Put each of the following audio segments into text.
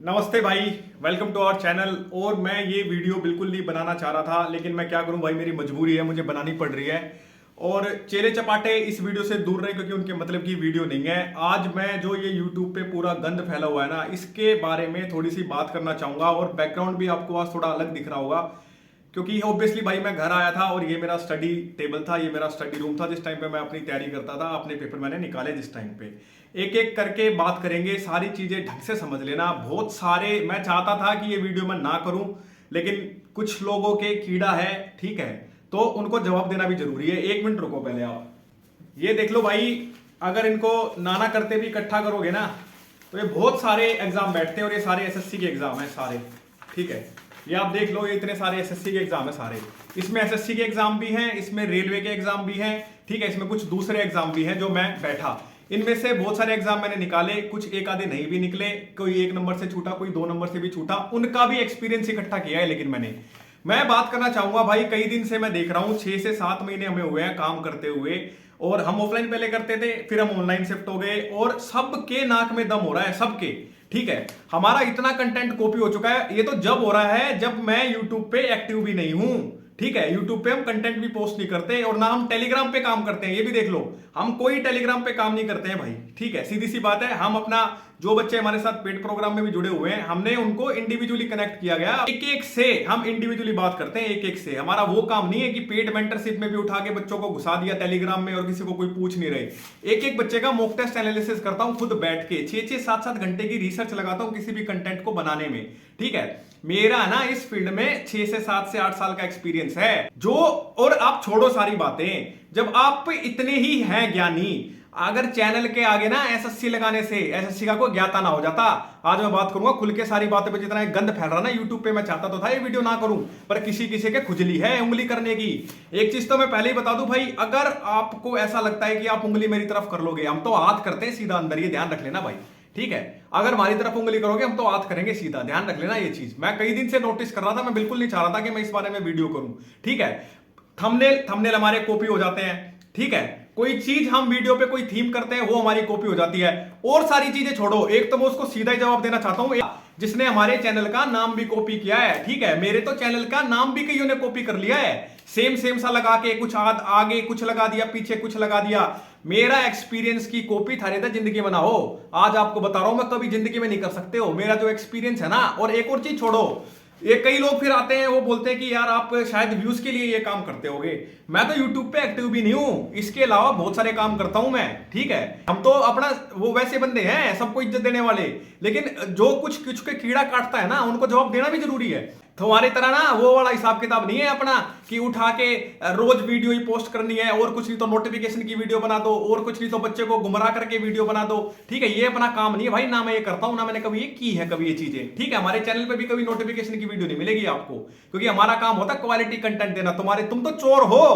नमस्ते भाई, welcome to our channel. और मैं ये वीडियो बिल्कुल नहीं बनाना चाह रहा था, लेकिन मैं क्या करूं भाई, मेरी मजबूरी है, मुझे बनानी पड़ रही है। और चेले चपाटे इस वीडियो से दूर रहे क्योंकि उनके मतलब की वीडियो नहीं है। आज मैं जो ये यूट्यूब पे पूरा गंद फैला हुआ है ना, इसके बारे में थोड़ी सी बात करना चाहूंगा। और बैकग्राउंड भी आपको आज थोड़ा अलग दिख रहा होगा क्योंकि ऑब्वियसली भाई मैं घर आया था और ये मेरा स्टडी टेबल था, ये मेरा स्टडी रूम था जिस टाइम पे मैं अपनी तैयारी करता था। अपने पेपर मैंने निकाले जिस टाइम पे। एक एक करके बात करेंगे, सारी चीजें ढंग से समझ लेना। बहुत सारे मैं चाहता था कि ये वीडियो मैं ना करूं, लेकिन कुछ लोगों के कीड़ा है, ठीक है, तो उनको जवाब देना भी जरूरी है। एक मिनट रुको पहले, आप ये देख लो भाई। अगर इनको नाना करते भी इकट्ठा करोगे ना, तो ये बहुत सारे एग्जाम बैठते हैं और ये सारे एसएससी के एग्जाम है सारे, ठीक है। ये आप देख लो, ये इतने सारे एसएससी के एग्जाम है सारे। इसमें एसएससी के एग्जाम भी हैं, इसमें रेलवे के एग्जाम भी हैं, ठीक है, इसमें कुछ दूसरे एग्जाम भी हैं जो मैं बैठा। इनमें से बहुत सारे एग्जाम मैंने निकाले, कुछ एक आधे नहीं भी निकले, कोई 1 नंबर से छूटा, कोई 2 नंबर से भी छूटा, उनका भी एक्सपीरियंस इकट्ठा किया है। लेकिन मैं बात करना चाहूंगा भाई, कई दिन से मैं देख रहा हूं, 6 से 7 महीने हमें हुए हैं काम करते हुए। और हम ऑफलाइन पहले करते थे, फिर हम ऑनलाइन शिफ्ट हो गए, और सबके नाक में दम हो रहा है, सबके, ठीक है। हमारा इतना कंटेंट कॉपी हो चुका है। ये तो जब हो रहा है जब मैं यूट्यूब पे एक्टिव भी नहीं हूं, ठीक है। यूट्यूब पे हम कंटेंट भी पोस्ट नहीं करते, और ना हम टेलीग्राम पे काम करते हैं, ये भी देख लो। हम कोई टेलीग्राम पे काम नहीं करते हैं भाई, ठीक है, सीधी सी बात है। हम अपना जो बच्चे हमारे साथ पेड प्रोग्राम में भी जुड़े हुए हैं, हमने उनको इंडिविजुअली कनेक्ट किया गया। एक एक से हम इंडिविजुअली बात करते हैं, एक एक से। हमारा वो काम नहीं है कि पेड मेंटरशिप में भी उठा के बच्चों को घुसा दिया टेलीग्राम में और किसी को कोई पूछ नहीं रहे। एक एक बच्चे का मॉक टेस्ट एनालिसिस करता हूं खुद बैठ के, 6-6, 7-7 घंटे की रिसर्च लगाता हूं किसी भी कंटेंट को बनाने में, ठीक है। मेरा ना इस फील्ड में 6 से 7 से 8 साल का एक्सपीरियंस है जो। और आप छोड़ो सारी बातें, जब आप इतने ही हैं ज्ञानी, अगर चैनल के आगे ना एसएससी लगाने से एसएससी का कोई ज्ञाता ना हो जाता। आज मैं बात करूंगा खुल के सारी बातें पे। जितना गंद फैल रहा ना यूट्यूब पे, मैं चाहता तो था ये वीडियो ना करूं, पर किसी किसी के खुजली है उंगली करने की। एक चीज तो मैं पहले ही बता दूं भाई, अगर आपको ऐसा लगता है कि आप उंगली मेरी तरफ कर लोगे, हम तो हाथ करते हैं सीधा अंदर, ये ध्यान रख लेना भाई, ठीक है। अगर हमारी तरफ उंगली करोगे, हम तो हाथ करेंगे सीधा, ध्यान रख लेना ये चीज। मैं कई दिन से नोटिस कर रहा था, मैं बिल्कुल नहीं चाह रहा था कि मैं इस बारे में वीडियो करूं, ठीक है। थंबनेल हमारे कॉपी हो जाते हैं, ठीक है। कोई चीज हम वीडियो पे कोई थीम करते हैं, वो हमारी कॉपी हो जाती है। और सारी चीजें छोड़ो, एक तो मैं उसको सीधा ही जवाब देना चाहता हूं, जिसने हमारे चैनल का नाम भी कॉपी किया है, ठीक है। मेरे तो चैनल का नाम भी कईयों ने कॉपी कर लिया है, सेम सेम सा लगा के, कुछ आगे कुछ लगा दिया, पीछे कुछ लगा दिया। मेरा एक्सपीरियंस की कॉपी थारे था जिंदगी में ना हो। आज आपको बता रहा हूं मैं, कभी जिंदगी में नहीं कर सकते हो मेरा जो एक्सपीरियंस है ना। और एक और चीज छोड़ो, ये कई लोग फिर आते हैं, वो बोलते हैं कि यार आप शायद व्यूज के लिए ये काम करते होगे। मैं तो यूट्यूब पे एक्टिव भी नहीं हूं, इसके अलावा बहुत सारे काम करता हूं मैं, ठीक है। हम तो अपना वो वैसे बंदे हैं, सबको इज्जत देने वाले, लेकिन जो कुछ कुछ के कीड़ा काटता है ना, उनको जवाब देना भी जरूरी है। तुम्हारी तरह ना वो वाला हिसाब किताब नहीं है अपना कि उठा के रोज वीडियो ही पोस्ट करनी है, और कुछ नहीं तो नोटिफिकेशन की वीडियो बना दो, और कुछ नहीं तो बच्चे को गुमराह करके वीडियो बना दो, ठीक है। ये अपना काम नहीं है भाई, ना मैं ये करता हूं, ना मैंने कभी ये की है कभी ये चीजें, ठीक है। हमारे चैनल पे भी कभी नोटिफिकेशन की वीडियो नहीं मिलेगी आपको, क्योंकि हमारा काम होता है क्वालिटी कंटेंट देना। तुम तो चोर हो,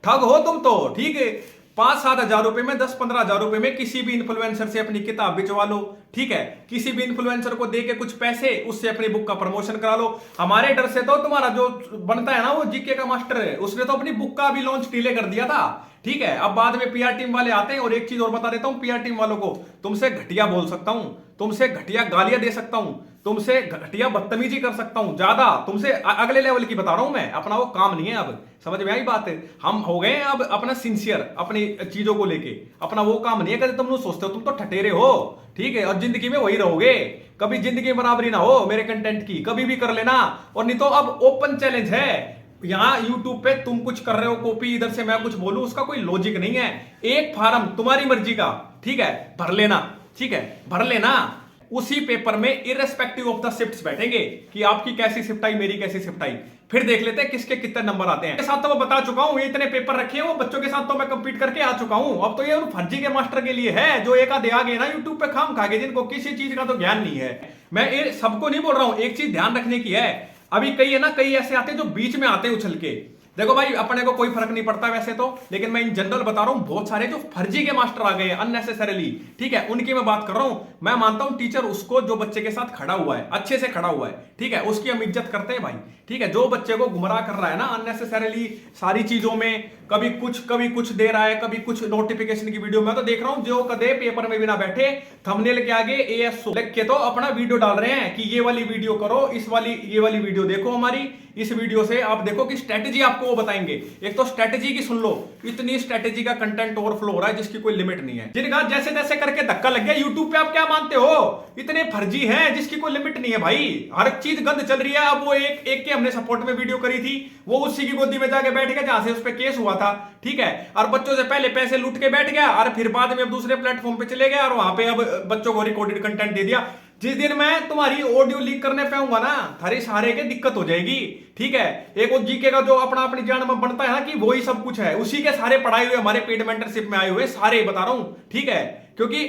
ठग हो तुम तो, ठीक है। 5-7 हजार रुपए में, 10-15 हजार रुपए में किसी भी इन्फ्लुएंसर से अपनी किताब बिचवा लो, ठीक है। किसी भी इन्फ्लुएंसर को दे के कुछ पैसे, उससे अपनी बुक का प्रमोशन करा लो। हमारे डर से तो तुम्हारा जो बनता है ना, वो जीके का मास्टर है, उसने तो अपनी बुक का भी लॉन्च डिले कर दिया था, ठीक है। अब बाद में पीआर टीम वाले आते हैं। और एक चीज और बता देता हूं पीआर टीम वालों को, तुमसे घटिया बोल सकता हूं, तुमसे घटिया गालियां दे सकता हूं, तुमसे घटिया बदतमीजी कर सकता हूं, ज्यादा तुमसे अगले लेवल की बता रहा हूं मैं। अपना वो काम नहीं है अब, समझ में आई बात है। हम हो गए अब अपना सिंसियर अपनी चीजों को लेके, अपना वो काम नहीं है। कभी तुम लोग सोचते हो तुम तो ठटेरे हो, ठीक है, और जिंदगी में वही रहोगे। कभी जिंदगी बराबरी ना हो मेरे कंटेंट की, कभी भी कर लेना। और नहीं तो अब ओपन चैलेंज है, यहां यूट्यूब पे तुम कुछ कर रहे हो कॉपी, इधर से मैं कुछ बोलूं, उसका कोई लॉजिक नहीं है। एक फार्म तुम्हारी मर्जी का, ठीक है, भर लेना, ठीक है, भर लेना। उसी पेपर में इररिस्पेक्टिव ऑफ द शिफ्ट्स बैठेंगे कि आपकी कैसी शिफ्ट आई, मेरी कैसी शिफ्ट आई, फिर देख लेते हैं किसके कितने नंबर आते हैं। साथ तो मैं बता चुका हूं, ये इतने पेपर रखे हैं, वो बच्चों के साथ तो मैं कंपीट करके आ चुका हूं। अब तो ये फर्जी के मास्टर के लिए है, जो एक आधे आ गए ना यूट्यूब पे खाम खा गए, जिनको किसी चीज का तो ज्ञान नहीं है। मैं ये सबको नहीं बोल रहा हूं, एक चीज ध्यान रखने की है। अभी कई है ना, कई ऐसे आते हैं जो बीच में आते हैं उछल के, देखो भाई, अपने को कोई फर्क नहीं पड़ता वैसे तो, लेकिन मैं इन जनरल बता रहा हूं, बहुत सारे जो फर्जी के मास्टर आ गए हैं अननेसेसरीली, ठीक है, उनकी मैं बात कर रहा हूं। मैं मानता हूं टीचर उसको जो बच्चे के साथ खड़ा हुआ है, अच्छे से खड़ा हुआ है, ठीक है, उसकी हम इज्जत करते हैं भाई, ठीक है। जो बच्चे को गुमराह कर रहा है ना अननेसेसरीली सारी चीजों में, कभी कुछ दे रहा है, कभी कुछ नोटिफिकेशन की वीडियो, मैं तो देख रहा हूं जो कदे पेपर में भी ना बैठे, थंबनेल के आगे ASO लिख के तो अपना वीडियो डाल रहे हैं कि ये वाली वीडियो करो, ये वाली वीडियो देखो हमारी, इस वीडियो से आप देखो कि स्ट्रेटेजी आपको वो बताएंगे। एक तो स्ट्रेटेजी की सुन लो, इतनी स्ट्रेटेजी का कंटेंट ओवरफ्लो हो रहा है जिसकी कोई लिमिट नहीं है। जिनका जैसे तैसे करके धक्का लग गया यूट्यूब पे, आप क्या मानते हो? इतने फर्जी हैं जिसकी कोई लिमिट नहीं है भाई, हर चीज गंद चल रही है। अब वो एक के हमने सपोर्ट में वीडियो करी थी, वो उसी की गोदी में जाके बैठ गया जहां से उस पर केस हुआ था, ठीक है, और बच्चों से पहले पैसे लूट के बैठ गया, और फिर बाद में अब दूसरे प्लेटफॉर्म पे चले गया और वहां पे अब बच्चों को रिकॉर्डेड कंटेंट दे दिया। जिस दिन मैं तुम्हारी ऑडियो लीक करने पे आऊंगा ना, थारे सारे के दिक्कत हो जाएगी, ठीक है। एक वो जीके का जो अपनी जान में बनता है ना कि वही सब कुछ है, उसी के सारे पढ़ाए हुए हमारे पेड मेंटरशिप में आए हुए सारे बता रहा हूं, ठीक है। क्योंकि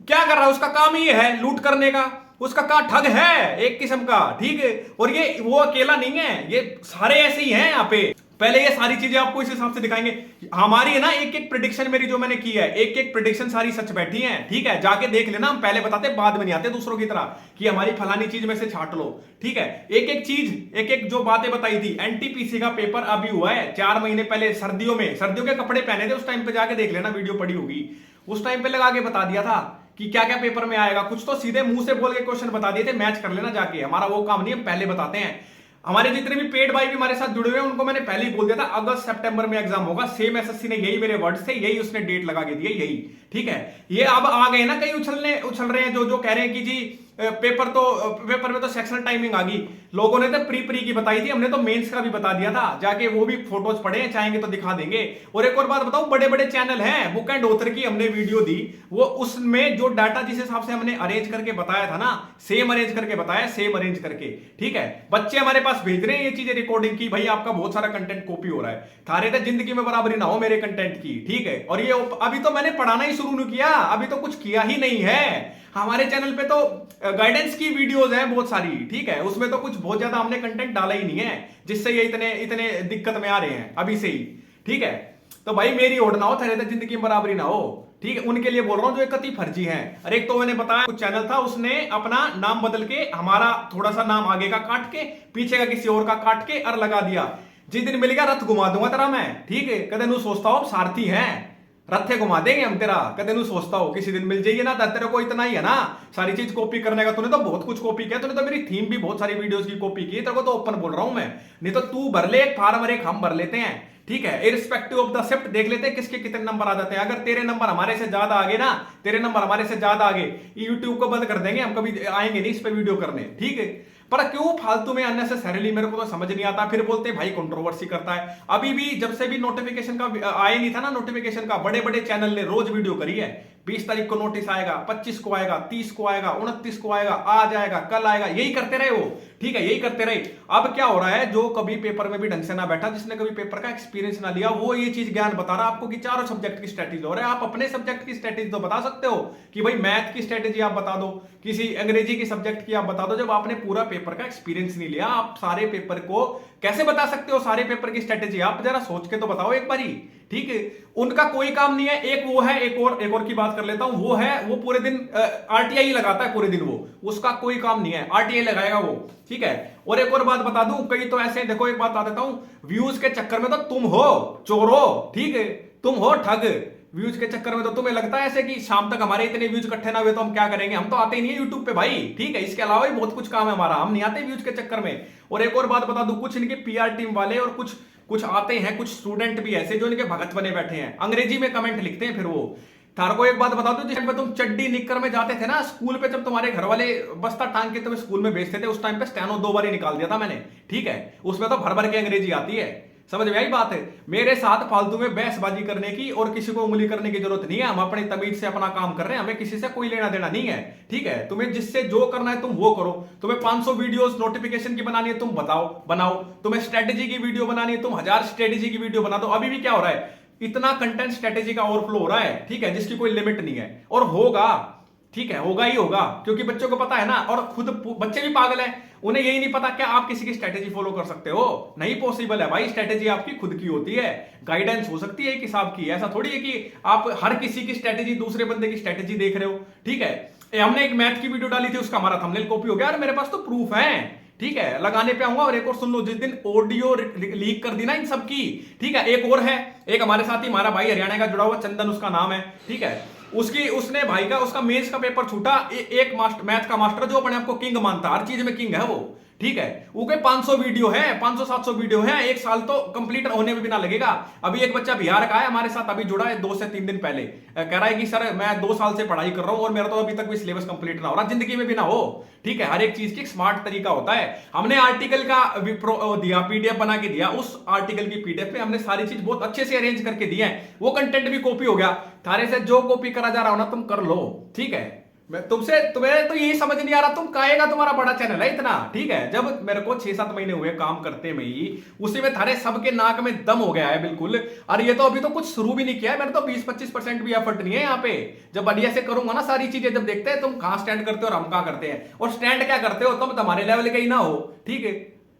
क्या कर रहा है, उसका काम ही है लूट करने का, उसका काम ठग है एक किस्म का, ठीक है। और ये वो अकेला नहीं है, ये सारे ऐसे ही हैं यहाँ पे। पहले ये सारी चीजें आपको इस हिसाब से दिखाएंगे। हमारी है ना एक एक प्रेडिक्शन मेरी जो मैंने की है, एक एक प्रेडिक्शन सारी सच बैठी है, ठीक है, जाके देख लेना। हम पहले बताते बाद में नहीं आते दूसरों की तरह कि हमारी फलानी चीज में से छाट लो, ठीक है। एक एक चीज, एक एक जो बातें बताई थी। NTPC का पेपर अभी हुआ है 4 महीने पहले, सर्दियों में, सर्दियों के कपड़े पहने थे उस टाइम पे, जाके देख लेना, वीडियो पड़ी होगी। उस टाइम पे लगा के बता दिया था कि क्या क्या पेपर में आएगा, कुछ तो सीधे मुंह से बोल के क्वेश्चन बता दिए थे, मैच कर लेना जाके। हमारा वो काम नहीं, हम पहले बताते हैं। हमारे जितने भी पेड भाई भी हमारे साथ जुड़े हुए हैं उनको मैंने पहले ही बोल दिया था अगस्त सितंबर में एग्जाम होगा। सेम SSC ने यही मेरे वर्ड्स थे, यही उसने डेट लगा के दिया, यही, ठीक है। ये अब आ गए ना कई उछल रहे हैं जो कह रहे हैं कि जी पेपर में तो सेक्शनल टाइमिंग आ गई। लोगों ने तो प्री की बताई थी, हमने तो मेंस का भी बता दिया था, जाके वो भी फोटोज पड़े हैं, चाहेंगे तो दिखा देंगे। और एक और बात बताऊं, बड़े बड़े चैनल हैं, बुक एंड ऑथर की हमने वीडियो दी, वो उसमें जो डाटा जिस हिसाब से हमने अरेंज करके बताया था ना, सेम अरेंज करके बताया, सेम अरेंज करके, ठीक है। बच्चे हमारे पास भेज रहे हैं ये चीजें रिकॉर्डिंग की, भाई आपका बहुत सारा कंटेंट कॉपी हो रहा है, थारे तो जिंदगी में बराबरी ना हो मेरे कंटेंट की, ठीक है। और ये अभी तो मैंने पढ़ाना ही शुरू नहीं किया, अभी तो कुछ किया ही नहीं है। हमारे चैनल पे तो गाइडेंस की वीडियोस हैं बहुत सारी, ठीक है, उसमें तो कुछ बहुत ज्यादा हमने कंटेंट डाला ही नहीं है, जिससे ये इतने दिक्कत में आ रहे हैं अभी से ही, ठीक है। तो भाई मेरी ओर ना हो, थारे तो जिंदगी में बराबरी ना हो, ठीक है। उनके लिए बोल रहा हूं जो एक कति फर्जी हैं। अरे एक तो मैंने बताया कुछ चैनल था, उसने अपना नाम बदल के हमारा थोड़ा सा नाम आगे का काट के, पीछे का किसी और का काट के और लगा दिया। जिस दिन मिल गया रथ घुमा दूंगा तेरा मैं, ठीक है। कदे नू सोचता हो सारथी है, रथे घुमा देंगे हम तेरा, कदे नू सोचता हो किसी दिन मिल जाइए ना, तेरे को इतना ही है ना सारी चीज कॉपी करने का। तूने तो बहुत कुछ कॉपी किया, तूने तो मेरी थीम भी बहुत सारी वीडियोस की कॉपी की, तेरे को तो ओपन बोल रहा हूं मैं। नहीं तो तू भर ले एक फार्म और एक हम भर लेते हैं, ठीक है। इरिस्पेक्टिव ऑफ द शिफ्ट देख लेते हैं किसके कितने नंबर आ जाते हैं। अगर तेरे नंबर हमारे से ज्यादा आगे ना, तेरे नंबर हमारे से ज्यादा आगे, यूट्यूब को बंद कर देंगे हम, कभी आएंगे नहीं इस पे वीडियो करने, ठीक है। पर क्यों फालतू में अननेसेसरीली, मेरे को तो समझ नहीं आता। फिर बोलते भाई कंट्रोवर्सी करता है। अभी भी जब से भी नोटिफिकेशन का आया नहीं था ना, नोटिफिकेशन का, बड़े बड़े चैनल ने रोज वीडियो करी है। 20 तारीख को नोटिस आएगा, 25 को आएगा, 30 को आएगा, 29 को आएगा, आ जाएगा, कल आएगा, यही करते रहे वो, ठीक है, यही करते रहे। अब क्या हो रहा है, जो कभी पेपर में भी ढंग से ना बैठा, जिसने कभी पेपर का एक्सपीरियंस ना लिया, वो ये चीज ज्ञान बता रहा है आपको कि चारों सब्जेक्ट की स्ट्रेटेजी हो रहा है। आप अपने सब्जेक्ट की स्ट्रेटेजी तो बता सकते हो कि भाई मैथ की स्ट्रेटेजी आप बता दो, किसी अंग्रेजी की सब्जेक्ट की आप बता दो। जब आपने पूरा पेपर का एक्सपीरियंस नहीं लिया, आप सारे पेपर को कैसे बता सकते हो, सारे पेपर की स्ट्रेटेजी? आप जरा सोच के तो बताओ एक बारी, ठीक है। उनका कोई काम नहीं है। एक वो है, एक और की बात कर लेता हूं, वो है, वो पूरे दिन RTI लगाता है पूरे दिन, वो उसका कोई काम नहीं है, RTI लगाएगा वो, ठीक है। और एक और बात बता दूं, कई तो ऐसे, देखो एक बात बता देता हूं, व्यूज के चक्कर में तो तुम हो चोर हो, ठीक है, तुम हो ठग। व्यूज के चक्कर में तो तुम्हें लगता है ऐसे कि शाम तक हमारे इतने व्यूज इकट्ठे ना हुए तो हम क्या करेंगे, हम तो आते ही नहीं है यूट्यूब पे भाई, ठीक है। इसके अलावा भी बहुत कुछ काम है हमारा, हम नहीं आते व्यूज के चक्कर में। और एक और बात बता दूं, कुछ इनके PR टीम वाले और कुछ आते हैं, कुछ स्टूडेंट भी ऐसे जो इनके भगत बने बैठे हैं, अंग्रेजी में कमेंट लिखते हैं। फिर वो थार को एक बात बता दो, जिस टाइम पे तुम चड्डी निक्कर में जाते थे ना स्कूल पे, जब तुम्हारे घर वाले बस्ता टांग के तुम्हें स्कूल में भेजते थे, उस टाइम पे स्टेनो 2 बार ही निकाल दिया था मैंने, ठीक है। उसमें तो भर भर के अंग्रेजी आती है, समझ में आई बात है। मेरे साथ फालतू में बहसबाजी करने की और किसी को उंगली करने की जरूरत नहीं है। हम अपनी तमीज से अपना काम कर रहे हैं, हमें किसी से कोई लेना देना नहीं है, ठीक है। तुम्हें जिससे जो करना है तुम वो करो। तुम्हें 500 वीडियोस नोटिफिकेशन की बनानी है, तुम बनाओ। तुम्हें स्ट्रेटेजी की वीडियो बनानी है, तुम 1000 स्ट्रेटेजी की वीडियो बना दो। अभी भी क्या हो रहा है, इतना कंटेंट स्ट्रेटेजी का ओवरफ्लो हो रहा है, ठीक है, जिसकी कोई लिमिट नहीं है और होगा। ठीक है, होगा ही होगा, क्योंकि बच्चों को पता है ना, और खुद बच्चे भी पागल हैं, उन्हें यही नहीं पता क्या आप किसी की स्ट्रेटेजी फॉलो कर सकते हो। नहीं पॉसिबल है भाई, स्ट्रेटेजी आपकी खुद की होती है, गाइडेंस हो सकती है एक हिसाब की, ऐसा थोड़ी है कि आप हर किसी की स्ट्रेटेजी दूसरे बंदे की स्ट्रेटेजी देख रहे हो। ठीक है, हमने एक मैथ की वीडियो डाली थी, उसका हमारा थंबनेल कॉपी हो गया, और मेरे पास तो प्रूफ है। ठीक है, लगाने पे आऊंगा। और एक और सुन लो, जिस दिन ऑडियो लीक कर दी ना इन सब की, ठीक है, एक और है, एक हमारे साथ ही हमारा भाई हरियाणा का जुड़ा हुआ चंदन उसका नाम है, ठीक है, उसने भाई का उसका मेंस का पेपर छूटा, एक मास्टर मैथ का मास्टर जो अपने आपको किंग मानता है, हर चीज में किंग है वो, ठीक है, वो के 500 वीडियो है, 500-700 वीडियो है, एक साल तो कंप्लीट होने में भी ना लगेगा। अभी एक बच्चा बिहार का है हमारे साथ, अभी जुड़ा है 2 से 3 दिन पहले, कह रहा है कि सर मैं 2 साल से पढ़ाई कर रहा हूं और मेरा तो अभी तक भी सिलेबस कंप्लीट ना हो रहा, जिंदगी में भी ना हो। ठीक है, हर एक चीज की स्मार्ट तरीका होता है। हमने आर्टिकल का दिया, पीडीएफ बना के दिया, उस आर्टिकल की पीडीएफ में हमने सारी चीज बहुत अच्छे से अरेंज करके दी है, वो कंटेंट भी कॉपी हो गया। थारे से जो कॉपी करा जा रहा हो ना, तुम कर लो। ठीक है, मैं तुम्हें तो यही समझ नहीं आ रहा, तुम काहेगा तुम्हारा बड़ा चैनल है इतना। ठीक है, जब मेरे को 6-7 महीने हुए काम करते में ही, उसी में थारे सबके नाक में दम हो गया है बिल्कुल। और ये तो अभी तो कुछ शुरू भी नहीं किया है, मैंने तो 20-25% भी एफर्ट नहीं है यहाँ पे। जब बढ़िया से करूंगा ना सारी चीजें, जब देखते हैं तुम कहां स्टैंड करते हो और हम कहां करते हैं, और स्टैंड क्या करते हो तुम, तुम्हारे लेवल के ही ना हो। ठीक है,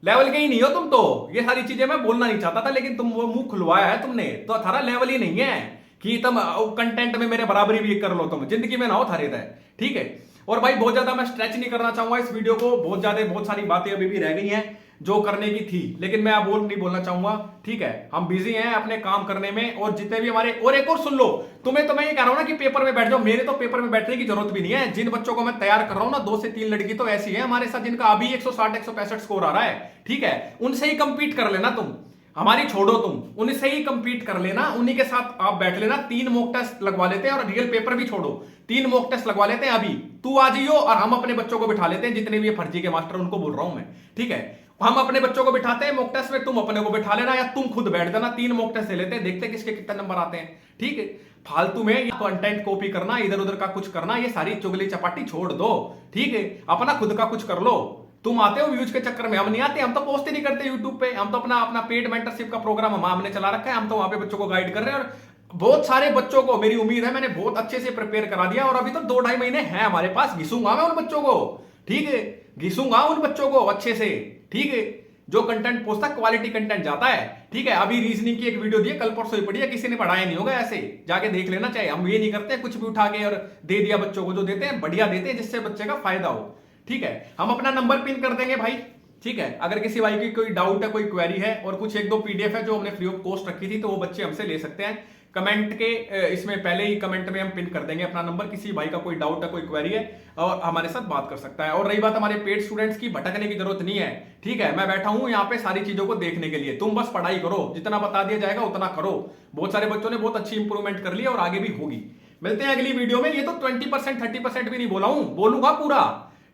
लेवल के ही नहीं हो तुम तो। ये सारी चीजें मैं बोलना नहीं चाहता था, लेकिन तुम वो मुंह खुलवाया है तुमने, तो थारा लेवल ही नहीं है कि तुम कंटेंट में मेरे बराबरी भी कर लो, तुम जिंदगी में ना हो थारे तय। ठीक है, और भाई बहुत ज्यादा मैं स्ट्रेच नहीं करना चाहूंगा इस वीडियो को, बहुत सारी बातें अभी भी रह गई हैं जो करने की थी, लेकिन मैं अब और नहीं बोलना चाहूंगा। ठीक है, हम बिजी हैं अपने काम करने में, और जितने भी हमारे, और एक और सुन लो, तुम्हें तो मैं ये कह रहा हूं ना कि पेपर में बैठ जाओ, मेरे तो पेपर में बैठने की जरूरत भी नहीं है। जिन बच्चों को मैं तैयार कर रहा हूं ना, 2 से 3 लड़की तो ऐसी है हमारे साथ जिनका अभी 160-165 स्कोर आ रहा है। ठीक है, उनसे ही कंपीट कर लेना तुम, हमारी छोड़ो तुम, उनसे ही कंपीट कर लेना, उन्हीं के साथ आप बैठ लेना। 3 मॉक टेस्ट लगवा लेते हैं, और रियल पेपर भी छोड़ो, 3 मॉक टेस्ट लगवा लेते हैं। अभी तू आ जाइयो और हम अपने बच्चों को बिठा लेते हैं, जितने भी फर्जी के मास्टर उनको बोल रहा हूं मैं। ठीक है, हम अपने बच्चों को बिठाते हैं मॉक टेस्ट में, तुम अपने को बिठा लेना, या तुम खुद बैठ जाना, 3 मॉक टेस्ट ले लेते हैं, देखते हैं किसके कितने नंबर आते हैं। ठीक है, फालतू में कंटेंट कॉपी करना, इधर उधर का कुछ करना, ये सारी चुगली चपाटी छोड़ दो। ठीक है, अपना खुद का कुछ कर लो। तुम आते हो व्यूज के चक्कर में, हम नहीं आते, हम तो पोस्ट ही नहीं करते यूट्यूब पे, हम तो अपना पेड मेंटरशिप का प्रोग्राम हमने चला रखा है, हम तो वहां पे बच्चों को गाइड कर रहे हैं, और बहुत सारे बच्चों को मेरी उम्मीद है मैंने बहुत अच्छे से प्रिपेयर करा दिया, और अभी तो 2-2.5 महीने हैं हमारे पास, घिसूंगा मैं उन बच्चों को। ठीक है, घिसूंगा उन बच्चों को अच्छे से। ठीक है, जो कंटेंट पोस्टा क्वालिटी कंटेंट जाता है। ठीक है, अभी रीजनिंग की एक वीडियो दी है, कल परसों ही पड़ी है, किसी ने पढ़ाया नहीं होगा, ऐसे जाके देख लेना चाहिए। हम ये नहीं करते कुछ भी उठा के और दे दिया बच्चों को, जो देते हैं बढ़िया देते हैं जिससे बच्चे का फायदा हो। ठीक है, हम अपना नंबर पिन कर देंगे भाई। ठीक है, अगर किसी भाई की कोई डाउट है, कोई क्वेरी है, और कुछ 1-2 पीडीएफ है जो हमने फ्री ऑफ कॉस्ट रखी थी, तो वो बच्चे हमसे ले सकते हैं। कमेंट के इसमें पहले ही कमेंट में हम पिन कर देंगे अपना नंबर, किसी भाई का कोई डाउट है, कोई क्वेरी है, और हमारे साथ बात कर सकता है। और रही बात हमारे पेड स्टूडेंट्स की, भटकने की जरूरत नहीं है। ठीक है, मैं बैठा हूं यहाँ पे सारी चीजों को देखने के लिए, तुम बस पढ़ाई करो, जितना बता दिया जाएगा उतना करो। बहुत सारे बच्चों ने बहुत अच्छी इंप्रूवमेंट कर ली और आगे भी होगी। मिलते हैं अगली वीडियो में। ये तो 20% 30% भी नहीं बोला हूं, बोलूंगा पूरा।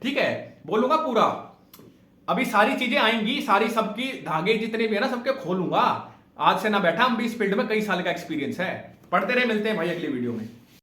ठीक है, बोलूंगा पूरा। अभी सारी चीजें आएंगी, सारी सबकी धागे जितने भी है ना, सबके खोलूंगा। आज से ना बैठा, हम भी इस फील्ड में कई साल का एक्सपीरियंस है। पढ़ते रहे, मिलते हैं भाई अगली वीडियो में।